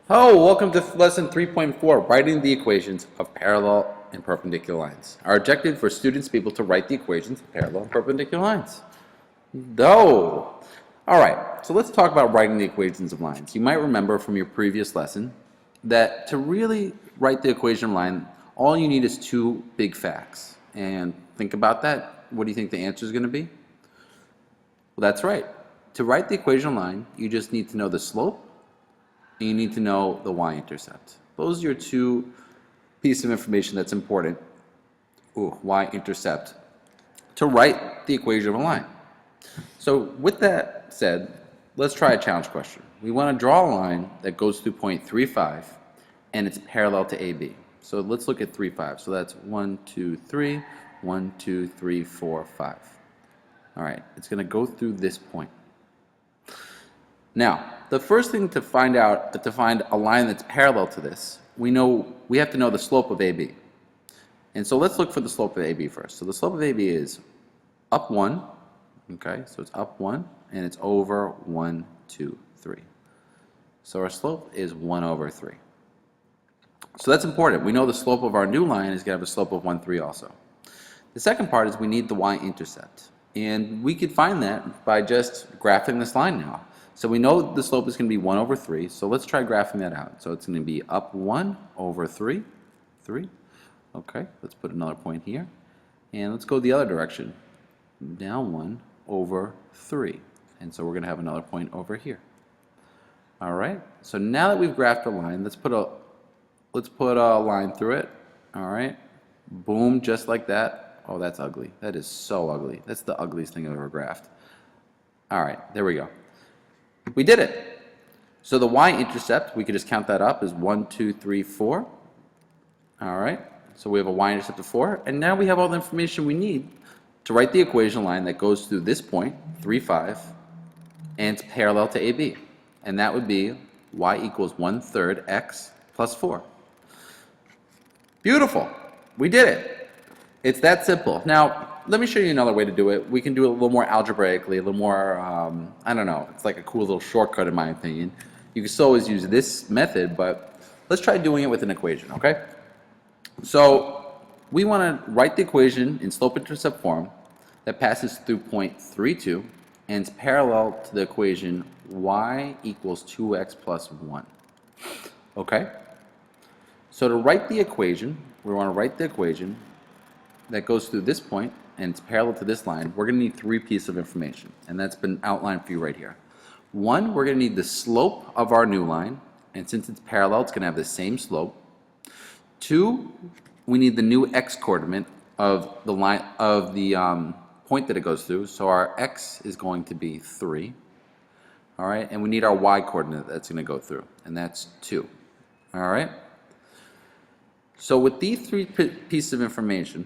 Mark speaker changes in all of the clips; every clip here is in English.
Speaker 1: Hello, welcome to lesson 3.4, writing the equations of parallel and perpendicular lines. Our objective for students to be able to write the equations of parallel and perpendicular lines. No. All right, so let's talk about writing the equations of lines. You might remember from your previous lesson that to really write the equation of line, all you need is two big facts. And think about that. What do you think the answer is going to be? Well, that's right. To write the equation of line, you just need to know the slope and you need to know the y-intercept. Those are your two pieces of information that's important. Ooh, y-intercept. To write the equation of a line. So with that said, let's try a challenge question. We want to draw a line that goes through point 3,5 and it's parallel to AB. So let's look at 3,5. So that's 1, 2, 3, 1, 2, 3, 4, 5. All right, it's going to go through this point. Now, the first thing to find out, to find a line that's parallel to this, we have to know the slope of AB. And so let's look for the slope of AB first. So the slope of AB is up 1, okay, so it's up 1, and it's over 1, 2, 3. So our slope is 1 over 3. So that's important. We know the slope of our new line is going to have a slope of 1, 3 also. The second part is we need the y-intercept. And we could find that by just graphing this line now. So we know the slope is going to be 1 over 3, so let's try graphing that out. So it's going to be up 1 over 3, 3. Okay, let's put another point here. And let's go the other direction. Down 1 over 3. And so we're going to have another point over here. All right, so now that we've graphed a line, let's put a line through it. All right, boom, just like that. Oh, that's ugly. That is so ugly. That's the ugliest thing I've ever graphed. All right, there we go. We did it. So the y-intercept, we could just count that up as 1, 2, 3, 4. All right, so we have a y-intercept of 4, and now we have all the information we need to write the equation line that goes through this point, 3, 5, and it's parallel to AB. And that would be y equals 1/3 x plus 4. Beautiful. We did it. It's that simple. Now, let me show you another way to do it. We can do it a little more algebraically, a little more, I don't know, it's like a cool little shortcut in my opinion. You can still always use this method, but let's try doing it with an equation, okay? So we want to write the equation in slope-intercept form that passes through point 3, 2, and it's parallel to the equation y equals 2x plus 1. Okay? So to write the equation, we want to write the equation that goes through this point and it's parallel to this line. We're going to need three pieces of information, and that's been outlined for you right here. One, we're going to need the slope of our new line, and since it's parallel, it's going to have the same slope. Two, we need the new x coordinate of the line of the point that it goes through. So our x is going to be 3. All right, and we need our y coordinate that's going to go through, and that's 2. All right. So with these three pieces of information,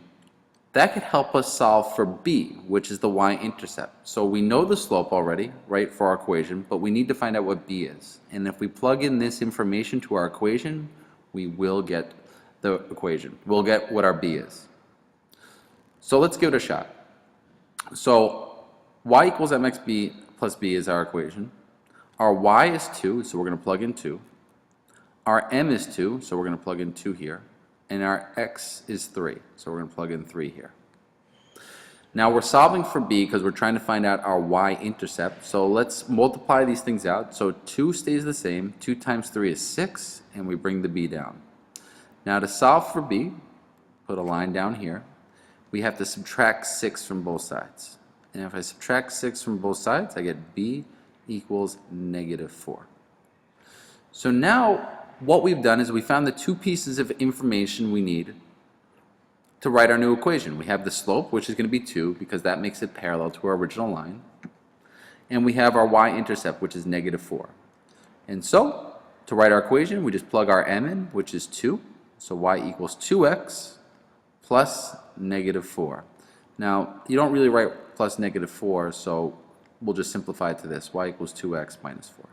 Speaker 1: that could help us solve for b, which is the y-intercept. So we know the slope already, right, for our equation, but we need to find out what b is. And if we plug in this information to our equation, we will get the equation. We'll get what our b is. So let's give it a shot. So y equals mxb plus b is our equation. Our y is 2, so we're going to plug in 2. Our m is 2, so we're going to plug in 2 here. And our x is 3, so we're going to plug in 3 here. Now we're solving for b because we're trying to find out our y-intercept. So let's multiply these things out. So 2 stays the same. 2 times 3 is 6, and we bring the b down. Now to solve for b, put a line down here. We have to subtract 6 from both sides. And if I subtract 6 from both sides, I get b equals -4. So now what we've done is we found the two pieces of information we need to write our new equation. We have the slope, which is going to be 2 because that makes it parallel to our original line. And we have our y-intercept, which is -4. And so to write our equation, we just plug our m in, which is 2. So y equals 2x plus -4. Now, you don't really write plus -4, so we'll just simplify it to this. Y equals 2x minus 4.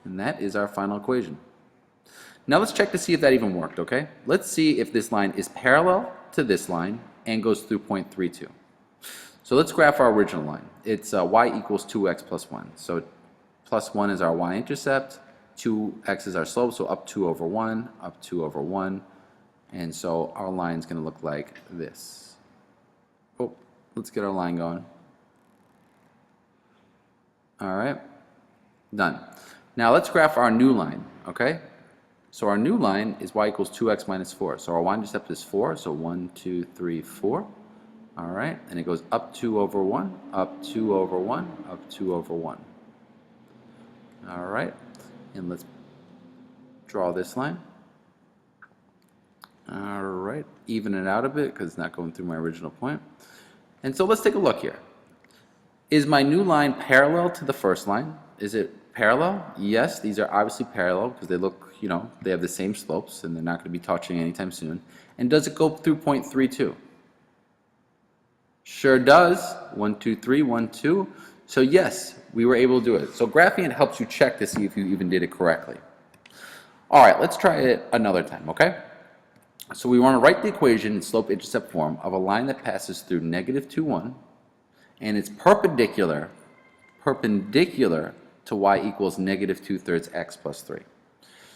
Speaker 1: And that is our final equation. Now let's check to see if that even worked, okay? Let's see if this line is parallel to this line and goes through point 3, 2. So let's graph our original line. It's y equals 2x plus 1. So plus 1 is our y-intercept, 2x is our slope, so up 2 over 1, up 2 over 1. And so our line is going to look like this. Oh, let's get our line going. All right, done. Now let's graph our new line, okay? So our new line is y equals 2x minus 4. So our y-intercept is 4, so 1, 2, 3, 4. All right, and it goes up 2 over 1, up 2 over 1, up 2 over 1. All right, and let's draw this line. All right, even it out a bit because it's not going through my original point. And so let's take a look here. Is my new line parallel to the first line? Is it parallel? Yes, these are obviously parallel because they look, you know, they have the same slopes and they're not going to be touching anytime soon. And does it go through point 3, 2? Sure does. 1, 2, 3, 1, 2. So yes, we were able to do it. So graphing it helps you check to see if you even did it correctly. All right, let's try it another time, okay? So we want to write the equation in slope-intercept form of a line that passes through negative 2, 1, and it's perpendicular to y equals negative 2/3 x plus 3.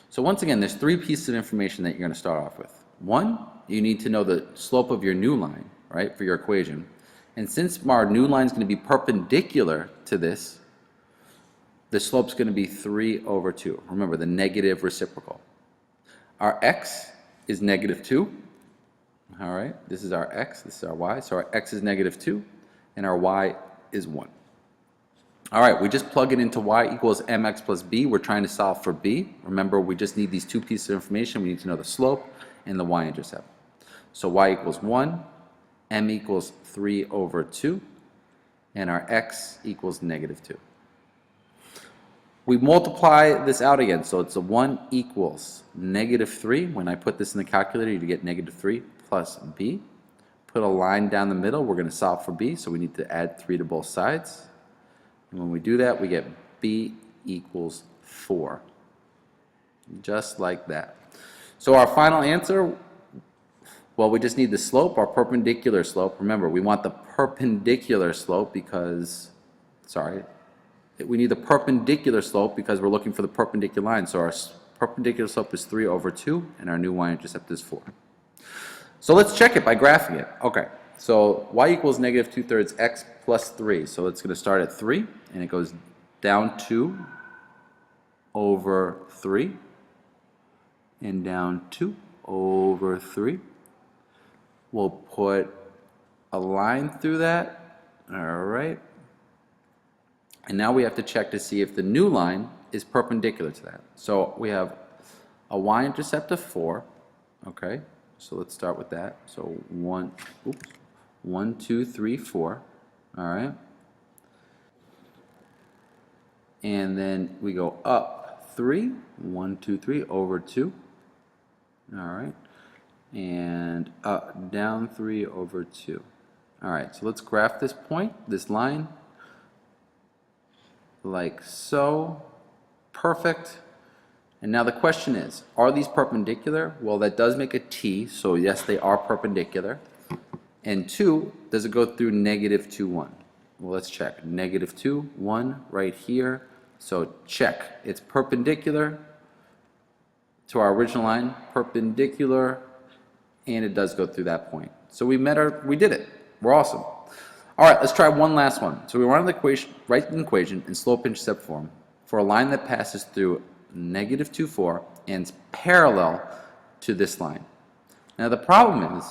Speaker 1: So once again, there's 3 pieces of information that you're going to start off with. 1, you need to know the slope of your new line, right, for your equation. And since our new line is going to be perpendicular to this, the slope's going to be 3 over 2. Remember, the negative reciprocal. Our x is negative 2. All right, this is our x, this is our y. So our x is negative 2, and our y is 1. All right, we just plug it into y equals mx plus b. We're trying to solve for b. Remember, we just need these 2 pieces of information. We need to know the slope and the y-intercept. So y equals 1, m equals 3 over 2, and our x equals negative 2. We multiply this out again, so it's a 1 equals negative 3. When I put this in the calculator, you get negative 3 plus b. Put a line down the middle. We're going to solve for b, so we need to add 3 to both sides. And when we do that, we get b equals 4. Just like that. So our final answer, well, we just need the slope, our perpendicular slope. Remember, we want the perpendicular slope because, we need the perpendicular slope because we're looking for the perpendicular line. So our perpendicular slope is 3 over 2, and our new y-intercept is 4. So let's check it by graphing it. Okay, so y equals negative 2/3 x plus 3. So it's going to start at 3, and it goes down 2 over 3, and down 2 over 3. We'll put a line through that. All right. And now we have to check to see if the new line is perpendicular to that. So we have a y-intercept of 4. Okay, so let's start with that. So 1, 2, 3, 4. All right. And then we go up 3, 1, 2, 3 over 2. All right. And up, down 3 over 2. All right, so let's graph this point, this line, like so. Perfect. And now the question is, are these perpendicular? Well, that does make a T, so yes, they are perpendicular. And 2, does it go through negative 2, 1? Well, let's check. Negative 2, 1 right here. So check. It's perpendicular to our original line, perpendicular, and it does go through that point. So we did it. We're awesome. All right, let's try one last one. So we want the equation, write an equation in slope-intercept form for a line that passes through negative 2, 4 and is parallel to this line. Now the problem is,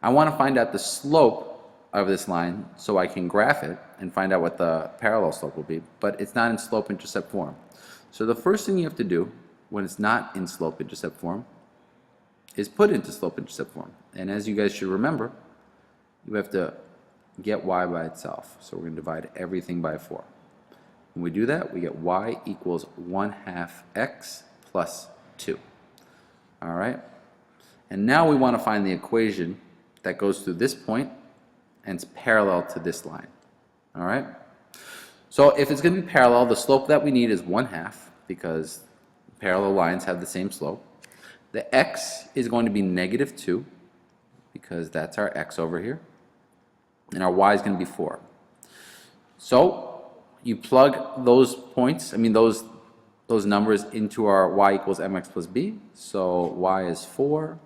Speaker 1: I want to find out the slope of this line so I can graph it and find out what the parallel slope will be, but it's not in slope-intercept form. So the first thing you have to do when it's not in slope-intercept form is put into slope-intercept form. And as you guys should remember, you have to get y by itself. So we're going to divide everything by 4. When we do that, we get y equals 1/2 x plus 2. All right? And now we want to find the equation that goes through this point and it's parallel to this line. All right? So if it's going to be parallel, the slope that we need is 1/2 because parallel lines have the same slope. The x is going to be negative 2 because that's our x over here. And our y is going to be 4. So you plug those points, those those numbers into our y equals mx plus b. So y is 4,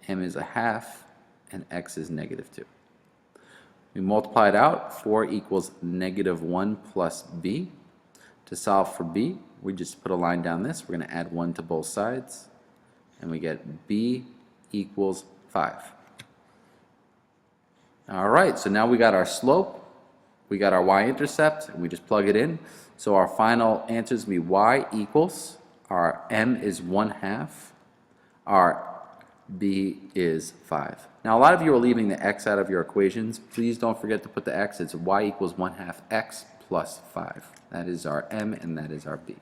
Speaker 1: m is a half, and x is -2. We multiply it out. 4 equals -1 plus b. To solve for b, we just put a line down this. We're going to add 1 to both sides, and we get b equals 5. All right, so now we got our slope, we got our y-intercept, and we just plug it in. So our final answer is going to be y equals, our m is 1/2, our b is 5. Now a lot of you are leaving the x out of your equations. Please don't forget to put the x. It's y equals 1/2 x plus 5. That is our m and that is our b.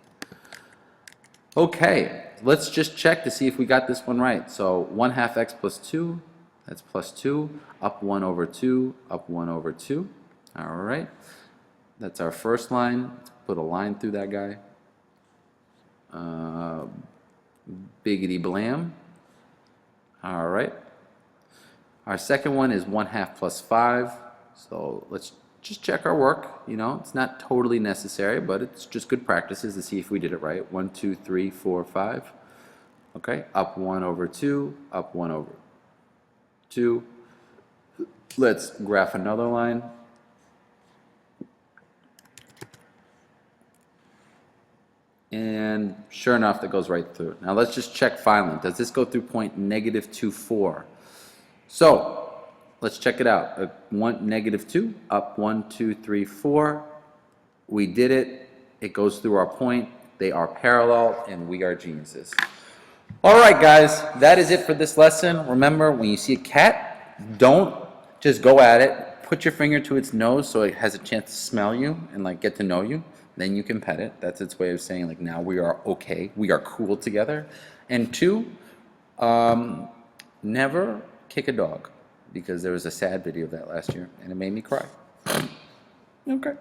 Speaker 1: Okay, let's just check to see if we got this one right. So 1/2 x plus 2, that's plus 2, up 1 over 2, up 1 over 2. All right, that's our first line. Let's put a line through that guy. Biggity blam. All right. Our second one is 1/2 plus 5. So let's just check our work. You know, it's not totally necessary, but it's just good practices to see if we did it right. 1, 2, 3, 4, 5. Okay, up 1 over 2, up 1 over 2. Let's graph another line. And sure enough, that goes right through. Now let's just check finally. Does this go through point -2, 4? So let's check it out. -2, up 1, 2, 3, 4. We did it. It goes through our point. They are parallel, and we are geniuses. All right, guys, that is it for this lesson. Remember, when you see a cat, don't just go at it. Put your finger to its nose so it has a chance to smell you and like get to know you. Then you can pet it. That's its way of saying like now we are okay. We are cool together. And 2, never kick a dog, because there was a sad video of that last year and it made me cry. Okay.